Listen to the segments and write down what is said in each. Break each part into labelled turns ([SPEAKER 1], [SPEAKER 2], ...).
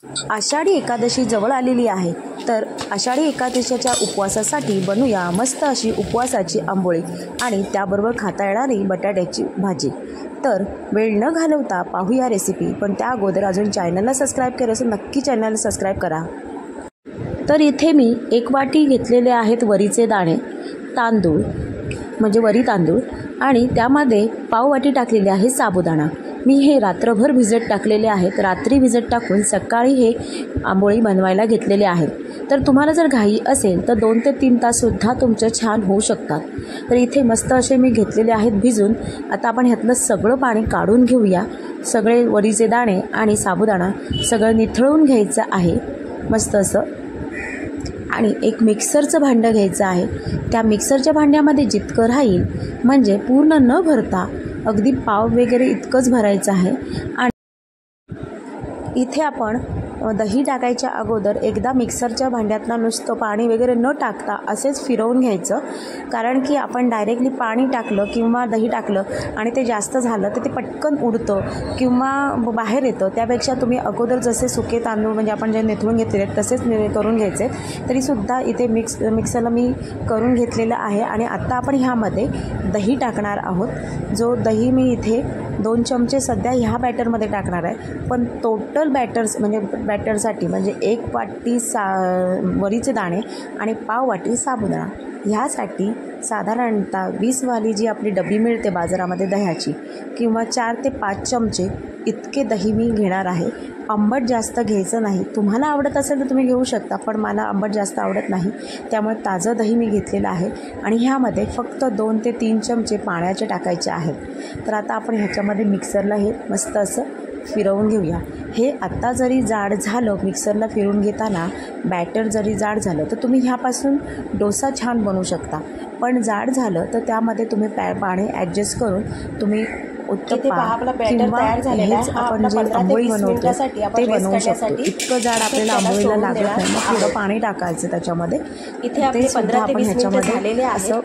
[SPEAKER 1] आषाढी एकादशी जवळ आलेली आहे, तर आषाढी एकादशीच्या उपवासासाठी बनवूया मस्त अशी उपवासाची आंबोळी आणि त्याबरोबर खाता येणारी बटाट्याची भाजी। तर वेळ न घालवता पाहूया रेसिपी, पण त्या अगोदर अजून चॅनलला सबस्क्राईब केलं असेल नक्की चॅनलला सबस्क्राईब करा। तर इथे मी 1 वाटी घेतलेले आहेत वरीचे दाणे, तांदूळ म्हणजे वरी तांदूळ, आणि त्यामध्ये पाव वाटी टाकलेले आहे साबुदाणा। मी हे रात्रभर भिजत टाकलेले आहेत। रात्री भिजत टाकून सकाळी हे आंबोळी बनवायला घेतलेले आहेत। तर तुम्हाला जर घाई असेल तर 2 ते 3 ताससुद्धा तुमचे छान होऊ शकतात। तर इथे मस्त असे मी घेतलेले आहेत भिजून। आता आपण ह्यातलं सगळं पाणी काढून घेऊया। सगळे वरीचे दाणे आणि साबुदाणा सगळं निथळून घ्यायचं आहे मस्त असं, आणि एक मिक्सरचं भांडं घ्यायचं आहे। त्या मिक्सरच्या भांड्यामध्ये जितकं राहील म्हणजे पूर्ण न भरता अगदी पाव वगैरे इतकंच भरायचं आहे। आणि इथे आपण दही टाकायच्या अगोदर एकदा मिक्सरच्या भांड्यातनं नुसतं पाणी वगैरे न टाकता असेच फिरवून घ्यायचं, कारण की आपण डायरेक्टली पाणी टाकलं किंवा दही टाकलं आणि ते जास्त झालं तर ते पटकन उडतं किंवा बाहेर येतं। त्यापेक्षा तुम्ही अगोदर जसे सुके तांदूळ म्हणजे आपण जे निथळून घेतलेले तसेच करून घ्यायचे। तरीसुद्धा इथे मिक्सरला मी करून घेतलेलं आहे। आणि आत्ता आपण ह्यामध्ये दही टाकणार आहोत। जो दही मी इथे 2 चमचे सध्या ह्या बॅटरमध्ये टाकणार आहे, पण टोटल बॅटरसाठी म्हणजे 1 वाटी वरीचे दाणे आणि पाव वाटी साबुदाणा, ह्यासाठी साधारणतः 20 वाली जी आपली डबी मिळते बाजारामध्ये दह्याची, किंवा 4 ते 5 चमचे इतके दही मी घेणार आहे। आंबट जास्त घ्यायचं नाही, तुम्हाला आवडत असेल तर तुम्ही घेऊ शकता, पण मला आंबट जास्त आवडत नाही, त्यामुळे ताजं दही मी घेतलेलं आहे। आणि ह्यामध्ये फक्त 2 ते 3 चमचे पाण्याचे टाकायचे आहेत। तर आता आपण ह्याच्यामध्ये मिक्सरला हे मस्त असं फिरवून घेऊया। हे आत्ता जरी जाड झालं, मिक्सरला फिरवून घेताना बॅटर जरी जाड झालं तर तुम्ही ह्यापासून डोसा छान बनवू शकता, पण जाड झालं तर त्यामध्ये तुम्ही पाणी ॲडजस्ट करून तुम्ही उत्तप्पा किंवा हेच आपण जे आंबोळी बनवतो ते बनवू शकतो। इतकं जाड आपल्याला आंबोळीला लागत नाही, मग थोडं पाणी टाकायचं त्याच्यामध्ये। ते सुद्धा आपण ह्याच्यामध्ये असं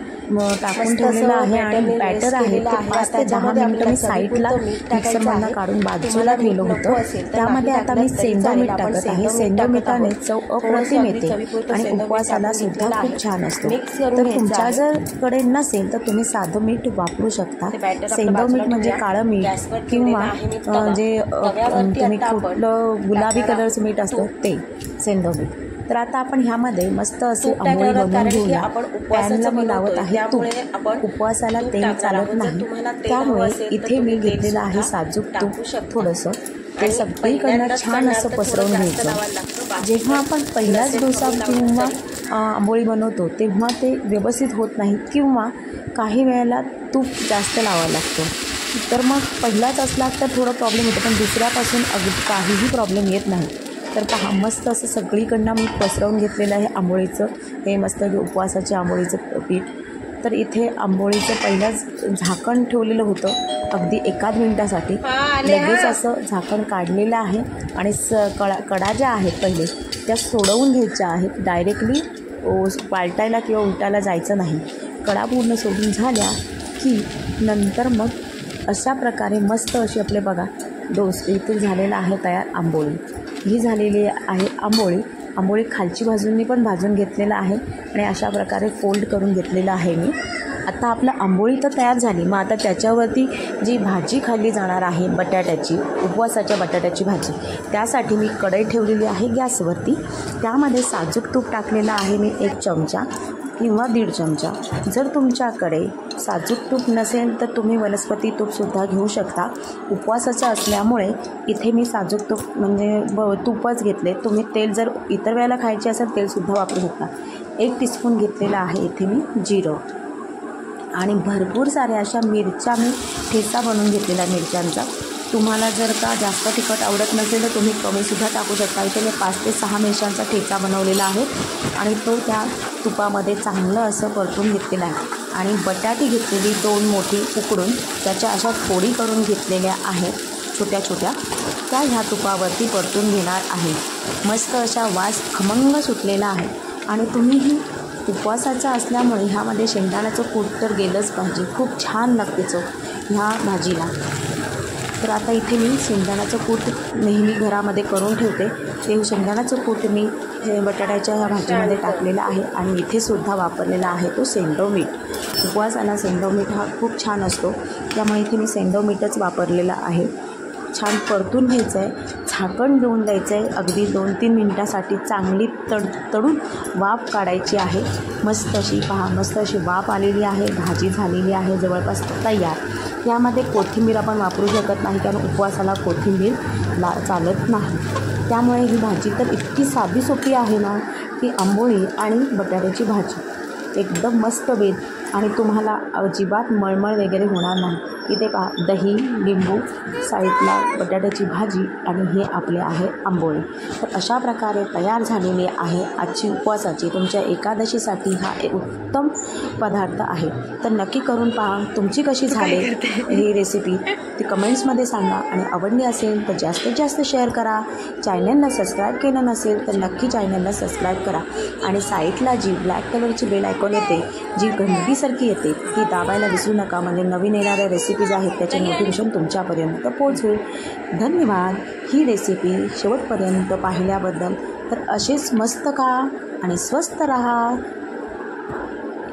[SPEAKER 1] टाकून ठेवलेलं आहे। आणि बॅटर आहे ते 5 ते 10 मिनिटं मी साईडला मिक्सरमधनं काढून बाजूला ठेवलं होतं। त्यामध्ये आता मी सेंधव मीठ टाकत आहे। सेंधव मीठाने चव अप्रतिम येते आणि उपवासाला सुद्धा खूप छान असतो। तर तुमच्या जर कडे नसेल तर तुम्ही साधं मीठ वापरू शकता। सेंधव मीठ म्हणजे काळं मीठ किंवा जे तुम्ही कुठलं गुलाबी कलरचं मीठ असतं ते सेंधव मीठ। तर आता आपण ह्यामध्ये मस्त असे आंबोळी बनवून घेऊया। पॅनला मी लावत आहे तूप, उपवासाला तेल चालत नाही, त्यामुळे इथे मी घेतलेलं आहे साजूक तूप थोडंसं। ते सगळीकडनं छान असं पसरवून घ्यायचं। जेव्हा आपण पहिलाच डोसा किंवा आंबोळी बनवतो तेव्हा ते व्यवस्थित होत नाही, किंवा काही वेळेला तूप जास्त लावावं लागतं। तर मग पहिलाच असला तर थोडं प्रॉब्लेम होतो, पण दुसऱ्यापासून काहीही प्रॉब्लेम येत नाही। तर पहा मस्त असं सगळीकडनं मी पसरवून घेतलेलं आहे आंबोळीचं हे मस्त उपवासाचे आंबोळीचं पीठ। तर इथे आंबोळीचं पहिलंच झाकण ठेवलेलं होतं अगदी 1 मिनिटासाठी, लगेच असं झाकण काढलेलं आहे। आणि कडा ज्या आहेत पहिले त्या सोडवून घ्यायच्या आहेत, डायरेक्टली पालटायला किंवा उलटायला जायचं नाही। कडा पूर्ण सोडून झाल्या की नंतर मग अशा प्रकारे मस्त अशी आपले बघा इथे झालेला आहे तयार आंबोळी। ही झालेली आहे आंबोळी खालची बाजूंनी पण भाजून घेतलेलं आहे आणि अशा प्रकारे फोल्ड करून घेतलेलं आहे मी। आता आपलं आंबोळी तर तयार झाली, मग आता त्याच्यावरती जी भाजी खाल्ली जाणार आहे बटाट्याची, उपवासाच्या बटाट्याची भाजी, त्यासाठी मी कढई ठेवलेली आहे गॅसवरती। त्यामध्ये साजूक तूप टाकलेलं आहे मी 1 चमचा किंवा 1.5 चमचा। जर तुमच्याकडे साजूक तूप नसेल तर तुम्ही वनस्पती तूपसुद्धा घेऊ शकता। उपवासाचं असल्यामुळे इथे मी साजूक तूप म्हणजे तूपच घेतले। तुम्ही तेल जर इतर वेळेला खायचे असेल तेलसुद्धा वापरू शकता। 1 टीस्पून घेतलेला आहे इथे मी जिरं, आणि भरपूर साऱ्या अशा मिरच्या मी ठेचा बनवून घेतलेला मिरच्यांचा। तुम्हाला जर का जास्त तिखट आवडत नसेल तर तुम्ही कमीसुद्धा टाकू शकता। इथे मी 5 ते 6 मिरच्यांचा ठेचा बनवलेला आहे आणि तो त्या तुपामध्ये चांगलं असं परतून घेतलेला आहे। आणि बटाटी घेतलेली 2 मोठी उकडून त्याच्या अशा फोडी करून घेतलेल्या आहेत छोट्या छोट्या, त्या ह्या तुपावरती परतून घेणार आहे। मस्त अशा वास खमंग सुटलेला आहे। आणि तुम्हीही उपवासाचा असल्यामुळे ह्यामध्ये शेंगदाण्याचं कूट तर गेलंच पाहिजे, खूप छान लागते चव ह्या भाजीला। तर आता इथे मी शेंगदाण्याचं कूट नेहमी घरामध्ये करून ठेवते, ते शेंगदाण्याचं कूट मी हे बटाट्याच्या ह्या भाजीमध्ये टाकलेलं आहे आणि इथे सुद्धा वापरलेला आहे तो सेंधव मीठ. उपवासाला सेंधव मीठ हा खूप छान असतो, त्यामुळे इथे मी सेंधव मीठच वापरलेलं आहे. छान परतून घ्यायचं आहे, झाकण देऊन द्यायचं आहे. अगदी 2-3 मिनटासाठी चांगली तडून वाफ काढायची आहे. मस्त अशी पहा, मस्त अशी वाफ आलेली आहे. भाजी झालेली आहे जवळपास तयार. यामध्ये कोथिंबीर आपण वापरू शकत नाही, कारण उपवासाला कोथिंबीर चालत नाही. त्यामुळे ही भाजी तर इतकी साधी सोपी आहे ना, की आंबोळी आणि बटाट्याची भाजी एकदम मस्त बेत आणि तुम्हाला अजिबात मळमळ वगैरे होणार नाही. इथे पहा, दही, लिंबू, साईडला बटाट्याची भाजी आणि हे आपले आहे आंबोळी. तर अशा प्रकारे तयार झालेली आहे आजची उपवासाची तुमच्या एकादशीसाठी हा एक उत्तम पदार्थ आहे. तर नक्की करून पहा. तुमची कशी झाली ही रेसिपी ती कमेंट्समध्ये सांगा आणि आवडली असेल तर जास्तीत जास्त शेअर करा. चॅनलला सबस्क्राईब केलं नसेल तर नक्की चॅनलला सबस्क्राईब करा आणि साईडला जी ब्लॅक कलरची बेल आयकॉन येते, जी घंटीसारखी येते, ती दाबायला विसरू नका. म्हणजे नवीन येणाऱ्या रेसिपीज आहेत त्याचे नोटिफिकेशन तुमच्यापर्यंत पोहोचेल. धन्यवाद ही रेसिपी शेवटपर्यंत पाहिल्याबद्दल. तर असेच मस्त खा आणि स्वस्त रहा.